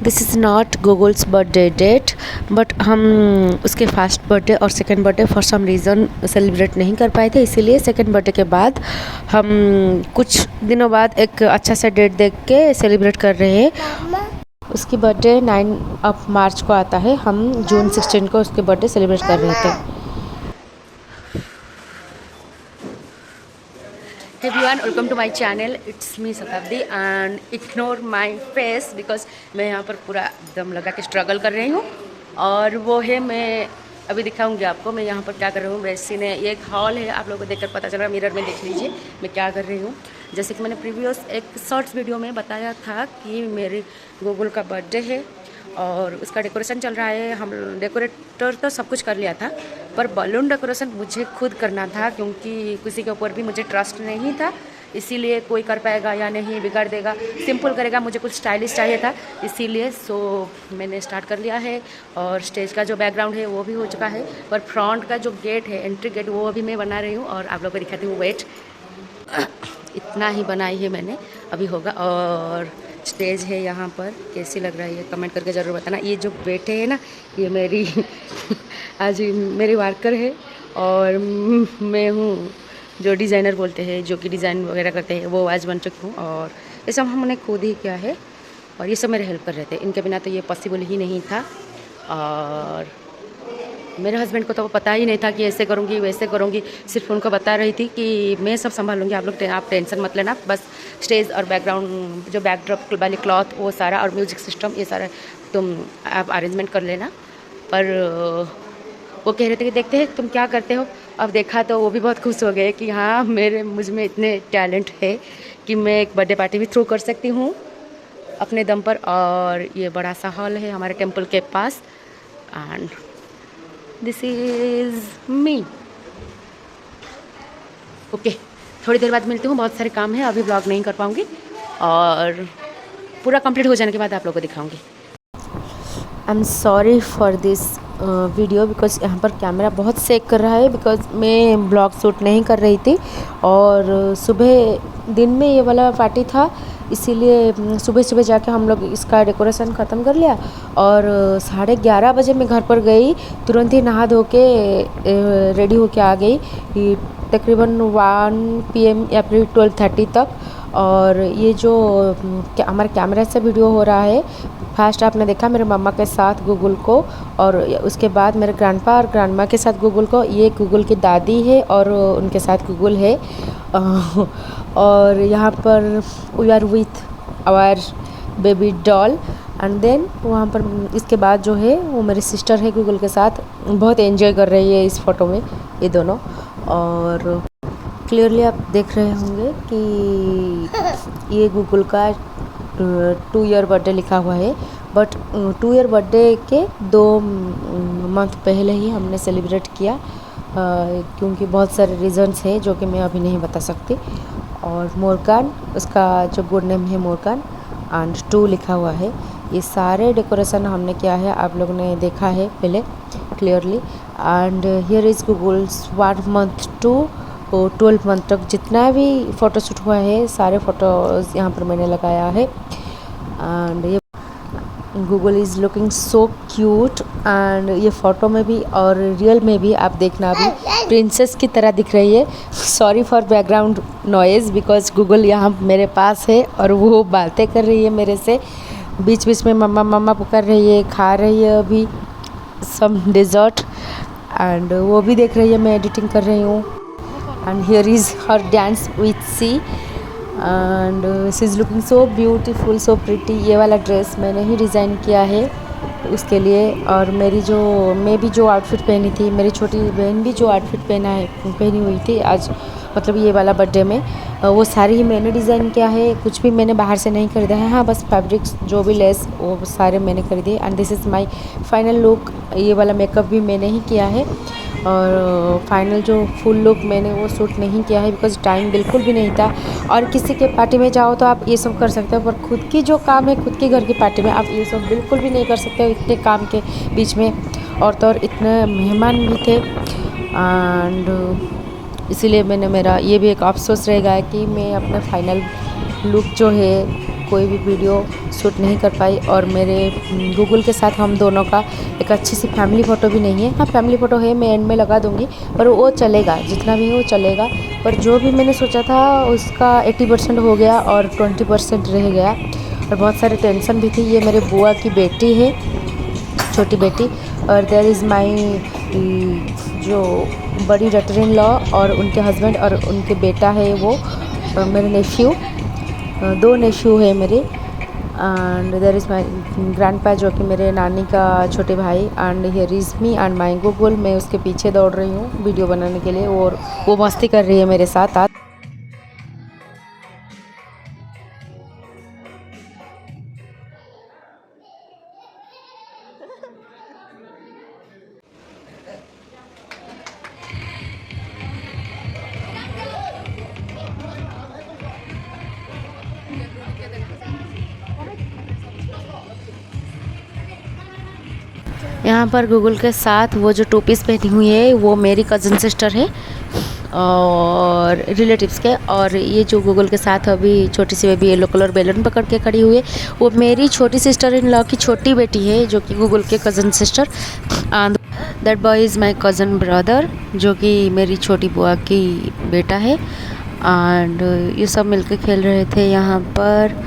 This is not Google's birthday date, but हम उसके first birthday और second birthday for some reason celebrate नहीं कर पाए थे, इसीलिए सेकंड बर्थडे के बाद हम कुछ दिनों बाद एक अच्छा सा डेट देख के सेलिब्रेट कर रहे हैं। उसकी बर्थडे 9 ऑफ मार्च को आता है, हम जून 16 को उसके बर्थडे सेलिब्रेट कर रहे थे। Everyone, welcome to my channel, it's me Shatabdi and ignore my face because मैं यहाँ पर पूरा दम लगा के स्ट्रगल कर रही हूँ। और वो है, मैं अभी दिखाऊंगी आपको मैं यहाँ पर क्या कर रही हूँ। वैसे ने ये एक हॉल है, आप लोगों को देखकर पता चल रहा है, मिरर में देख लीजिए मैं क्या कर रही हूँ। जैसे कि मैंने प्रीवियस एक शॉर्ट्स वीडियो में बताया था कि मेरी गूगल का बर्थडे है और उसका डेकोरेशन चल रहा है। हम डेकोरेटर तो सब कुछ कर लिया था, पर बलून डेकोरेशन मुझे खुद करना था क्योंकि किसी के ऊपर भी मुझे ट्रस्ट नहीं था, इसीलिए कोई कर पाएगा या नहीं, बिगाड़ देगा, सिंपल करेगा, मुझे कुछ स्टाइलिश चाहिए था, इसीलिए मैंने स्टार्ट कर लिया है। और स्टेज का जो बैकग्राउंड है वो भी हो चुका है, पर फ्रंट का जो गेट है, एंट्री गेट, वो अभी मैं बना रही हूँ और आप लोगों को दिखाती हूँ। वेट, इतना ही बनाई है मैंने, अभी होगा। और स्टेज है यहाँ पर, कैसी लग रहा है ये कमेंट करके ज़रूर बताना। ये जो बैठे हैं ना, ये मेरी आज मेरी वर्कर है और मैं हूँ जो डिज़ाइनर बोलते हैं, जो कि डिज़ाइन वगैरह करते हैं, वो आज बन चुकी हूँ। और ये सब हमने खुद ही किया है और ये सब मेरे हेल्प कर रहे थे, इनके बिना तो ये पॉसिबल ही नहीं था। और मेरे हस्बैंड को तो वो पता ही नहीं था कि ऐसे करूँगी वैसे करूँगी, सिर्फ उनको बता रही थी कि मैं सब संभालूंगी, आप टेंशन मत लेना, बस स्टेज और बैकग्राउंड जो बैकड्रॉप वाली क्लॉथ वो सारा और म्यूजिक सिस्टम ये सारा तुम आप अरेंजमेंट कर लेना। पर वो कह रहे थे कि देखते हैं तुम क्या करते हो। अब देखा तो वो भी बहुत खुश हो गए कि हाँ, मुझ में इतने टैलेंट है कि मैं एक बर्थडे पार्टी भी थ्रू कर सकती हूँ अपने दम पर। और ये बड़ा सा हॉल है हमारे टेम्पल के पास and this is me. Okay, थोड़ी देर बाद मिलती हूँ, बहुत सारे काम है, अभी ब्लॉग नहीं कर पाऊँगी और पूरा कंप्लीट हो जाने के बाद आप लोगों को दिखाऊँगी। I am sorry for this video because यहाँ पर कैमरा बहुत सेक कर रहा है, बिकॉज मैं ब्लॉग शूट नहीं कर रही थी और सुबह दिन में ये वाला पार्टी था, इसीलिए सुबह सुबह जाके हम लोग इसका डेकोरेशन ख़त्म कर लिया। और 11:30 बजे मैं घर पर गई, तुरंत ही नहा धो के रेडी होके आ गई, तकरीबन 1 PM या फिर 12:30 तक। और ये जो हमारे कैमरा से वीडियो हो रहा है, फर्स्ट आपने देखा मेरे मम्मा के साथ गूगल को, और उसके बाद मेरे ग्रैंडपा और ग्रैंडमा के साथ गूगल को। ये गूगल की दादी है और उनके साथ गूगल है। और यहाँ पर we are with our baby doll and then वहाँ पर इसके बाद जो है वो मेरी सिस्टर है गूगल के साथ, बहुत एंजॉय कर रही है इस फ़ोटो में ये दोनों। और क्लियरली आप देख रहे होंगे कि ये गूगल का 2 ईयर बर्थडे लिखा हुआ है, बट 2 ईयर बर्थडे के 2 मंथ पहले ही हमने सेलिब्रेट किया, क्योंकि बहुत सारे रीज़न्स हैं जो कि मैं अभी नहीं बता सकती। और मोरकान, उसका जो गुड नेम है मोरकान एंड 2 लिखा हुआ है। ये सारे डेकोरेशन हमने किया है, आप लोगों ने देखा है पहले clearly. And here is Google's 1 month to 12 month तक जितना भी फ़ोटोशूट हुआ है, सारे फ़ोटोज़ यहाँ पर मैंने लगाया है। एंड ये Google is looking so cute and ये फ़ोटो में भी और रियल में भी आप देखना अभी प्रिंसेस की तरह दिख रही है। Sorry for background noise because Google यहाँ मेरे पास है और वो बातें कर रही है मेरे से, बीच बीच में मम्मा मम्मा पुकार रही है, खा रही है अभी सम डेजर्ट एंड वो भी देख रही है मैं एडिटिंग कर रही हूँ। And here is her dance with सी and she is looking so beautiful, so pretty. ये वाला ड्रेस मैंने ही डिज़ाइन किया है उसके लिए। और मैं भी जो आउटफिट पहनी थी, मेरी छोटी बहन भी जो आउटफिट पहनी हुई थी आज, मतलब ये वाला बर्थडे में, वो सारी ही मैंने डिज़ाइन किया है, कुछ भी मैंने बाहर से नहीं खरीदा है। हाँ, बस फैब्रिक्स जो भी लेस वो सारे मैंने खरीदे। And this is my final look. ये वाला मेकअप भी मैंने ही किया है और फाइनल जो फुल लुक मैंने वो शूट नहीं किया है बिकॉज टाइम बिल्कुल भी नहीं था। और किसी के पार्टी में जाओ तो आप ये सब कर सकते हो, पर खुद की जो काम है, खुद के घर की पार्टी में आप ये सब बिल्कुल भी नहीं कर सकते हो इतने काम के बीच में। और तो और इतने मेहमान भी थे एंड इसीलिए मेरा ये भी एक अफसोस रहेगा कि मैं अपना फाइनल लुक जो है कोई भी वीडियो शूट नहीं कर पाई। और मेरे गूगल के साथ हम दोनों का एक अच्छी सी फैमिली फ़ोटो भी नहीं है। हाँ, फैमिली फ़ोटो है, मैं एंड में लगा दूँगी, पर वो चलेगा, जितना भी हो चलेगा। पर जो भी मैंने सोचा था उसका 80% हो गया और 20% रह गया, और बहुत सारे टेंशन भी थी। ये मेरे बुआ की बेटी है, छोटी बेटी, और देयर इज़ माई जो बड़ी डॉटर इन लॉ और उनके हस्बैंड और उनके बेटा है वो मेरे नेफ्यू, 2 नेफ्यू है मेरे। And there is my grandpa जो कि मेरे नानी का छोटे भाई। And here is me and my Google. मैं उसके पीछे दौड़ रही हूँ वीडियो बनाने के लिए, और वो मस्ती कर रही है मेरे साथ। यहाँ पर गूगल के साथ वो जो टू पीस पहनी हुई है वो मेरी कज़न सिस्टर है और रिलेटिव्स के। और ये जो गूगल के साथ अभी छोटी सी बेबी येलो कलर बैलून पकड़ के खड़ी हुई है वो मेरी छोटी सिस्टर इन लॉ की छोटी बेटी है, जो कि गूगल के cousin sister. And that boy is my cousin brother, जो कि मेरी छोटी बुआ की बेटा है। एंड ये सब मिलके खेल रहे थे यहाँ पर।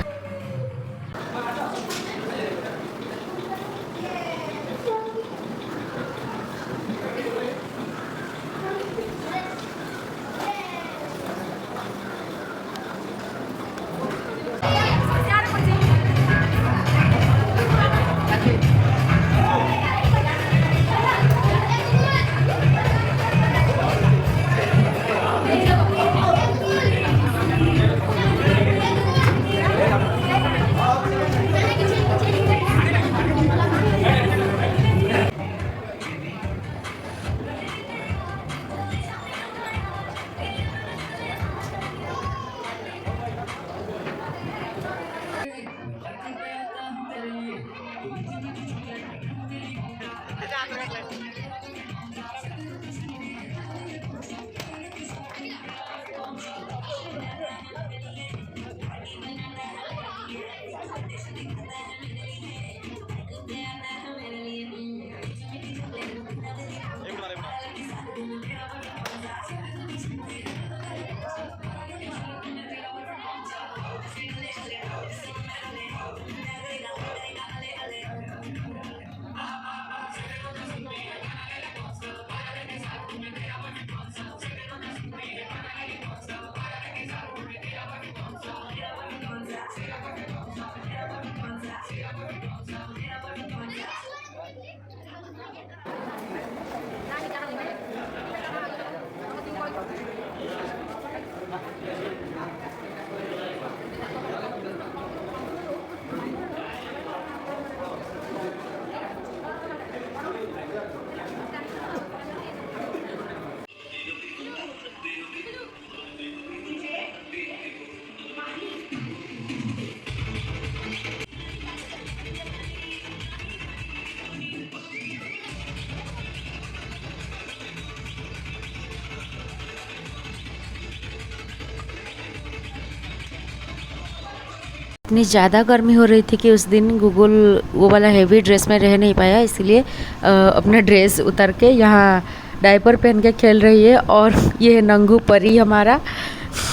इतनी ज़्यादा गर्मी हो रही थी कि उस दिन गूगल वो वाला हेवी ड्रेस में रह नहीं पाया, इसलिए अपना ड्रेस उतार के यहाँ डायपर पहन के खेल रही है। और ये है नंगू परी हमारा,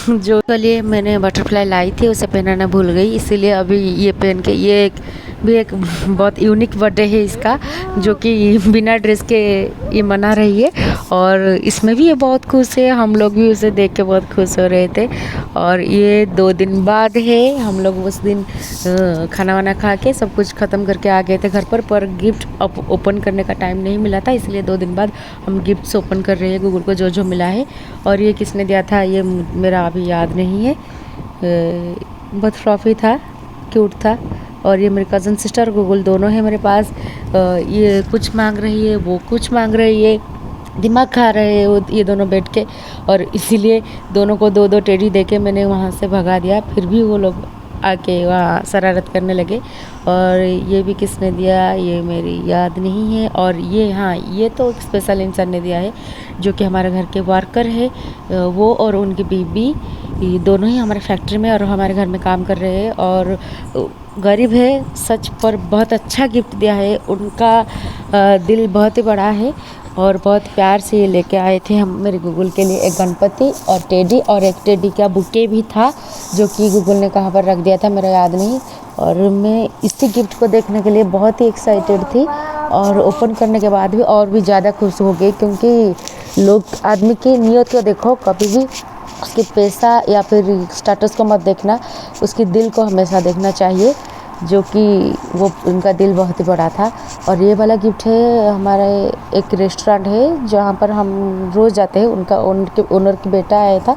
जो के लिए मैंने बटरफ्लाई लाई थी उसे पहनाना भूल गई, इसीलिए अभी ये पहन के, ये एक बहुत यूनिक बर्थडे है इसका, जो कि बिना ड्रेस के ये मना रही है। और इसमें भी ये बहुत खुश है, हम लोग भी उसे देख के बहुत खुश हो रहे थे। और ये 2 दिन बाद है, हम लोग उस दिन खाना वाना खा के सब कुछ ख़त्म करके आ गए थे घर पर गिफ्ट ओपन करने का टाइम नहीं मिला था, इसलिए 2 दिन बाद हम गिफ्ट्स ओपन कर रहे हैं गूगल को जो मिला है। और ये किसने दिया था ये मेरा अभी याद नहीं है, बहुत फ्लॉफी था, क्यूट था। और ये मेरी कज़न सिस्टर गूगल दोनों है मेरे पास। ये कुछ मांग रही है, वो कुछ मांग रही है, दिमाग खा रहे हैं ये दोनों बैठ के। और इसीलिए दोनों को 2-2 टेडी देके मैंने वहाँ से भगा दिया, फिर भी वो लोग आके वहाँ शरारत करने लगे। और ये भी किसने दिया ये मेरी याद नहीं है। और ये, हाँ, ये तो एक स्पेशल इंसान ने दिया है, जो कि हमारे घर के वर्कर है, वो और उनकी बीबी ये दोनों ही हमारे फैक्ट्री में और हमारे घर में काम कर रहे हैं और गरीब है सच पर बहुत अच्छा गिफ्ट दिया है। उनका दिल बहुत ही बड़ा है और बहुत प्यार से ये लेके आए थे हम मेरे गूगल के लिए एक गणपति और टेडी और एक टेडी का बुके भी था जो कि गूगल ने कहाँ पर रख दिया था मेरा याद नहीं। और मैं इसी गिफ्ट को देखने के लिए बहुत ही एक्साइटेड थी और ओपन करने के बाद भी और भी ज़्यादा खुश हो गई, क्योंकि लोग आदमी की नीयत को देखो, कभी भी उसके पैसा या फिर स्टेटस को मत देखना, उसके दिल को हमेशा देखना चाहिए, जो कि वो उनका दिल बहुत ही बड़ा था। और ये वाला गिफ्ट है हमारे एक रेस्टोरेंट है जहाँ पर हम रोज़ जाते हैं, उनके ओनर की बेटा आया था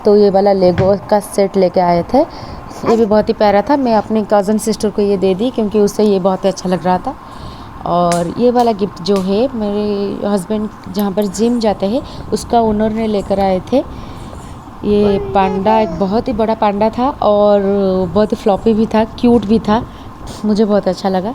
तो ये वाला लेगो का सेट लेके आए थे। ये भी बहुत ही प्यारा था। मैं अपनी कज़न सिस्टर को ये दे दी क्योंकि उसे ये बहुत ही अच्छा लग रहा था। और ये वाला गिफ्ट जो है मेरे हस्बैंड जहाँ पर जिम जाते हैं उसका ओनर ने लेकर आए थे। ये पांडा एक बहुत ही बड़ा पांडा था और बहुत ही फ्लॉपी भी था, क्यूट भी था, मुझे बहुत अच्छा लगा।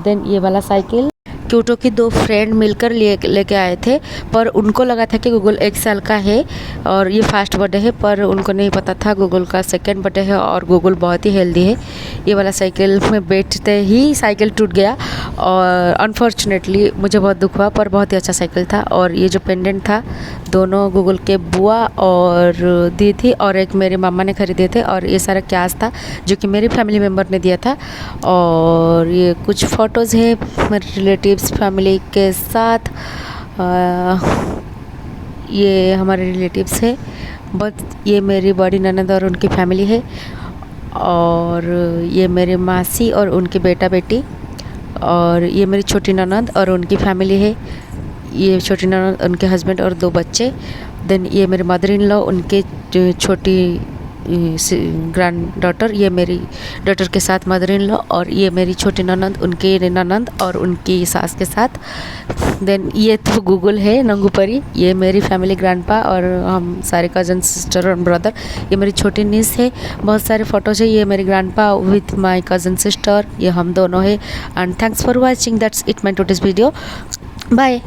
देन ये वाला साइकिल क्यूटो की दो फ्रेंड मिलकर लेके आए थे, पर उनको लगा था कि गूगल 1 साल का है और ये फर्स्ट बर्थडे है, पर उनको नहीं पता था गूगल का सेकंड बर्थडे है और गूगल बहुत ही हेल्दी है। ये वाला साइकिल में बैठते ही साइकिल टूट गया और अनफॉर्चुनेटली मुझे बहुत दुख हुआ, पर बहुत ही अच्छा साइकिल था। और ये जो पेंडेंट था दोनों गूगल के बुआ और दी थी और एक मेरे मामा ने खरीदे थे। और ये सारा कैश था जो कि मेरी फैमिली मेम्बर ने दिया था। और ये कुछ फ़ोटोज़ है मेरे रिलेटिव्स फैमिली के साथ। ये हमारे रिलेटिव्स है बहुत, ये मेरी बड़ी ननद और उनकी फैमिली है। और ये मेरे मासी और उनके बेटा बेटी। और ये मेरी छोटी ननद और उनकी फैमिली है। ये छोटी ननद उनके हस्बैंड और 2 बच्चे। देन ये मेरे मदर इन लॉ उनके छोटी ग्रैंड डॉटर, ये मेरी डॉटर के साथ मदर इन लॉ। और ये मेरी छोटी ननद उनके ननद और उनकी सास के साथ। देन ये तो गूगल है नंगू परी, ये मेरी फैमिली ग्रैंडपा और हम सारे कज़न सिस्टर और ब्रदर। ये मेरी छोटी नीस है। बहुत सारे फ़ोटोज़ है। ये मेरी grandpa with my cousin sister, ये हम दोनों है। And thanks for watching, that's it my today's video. Bye.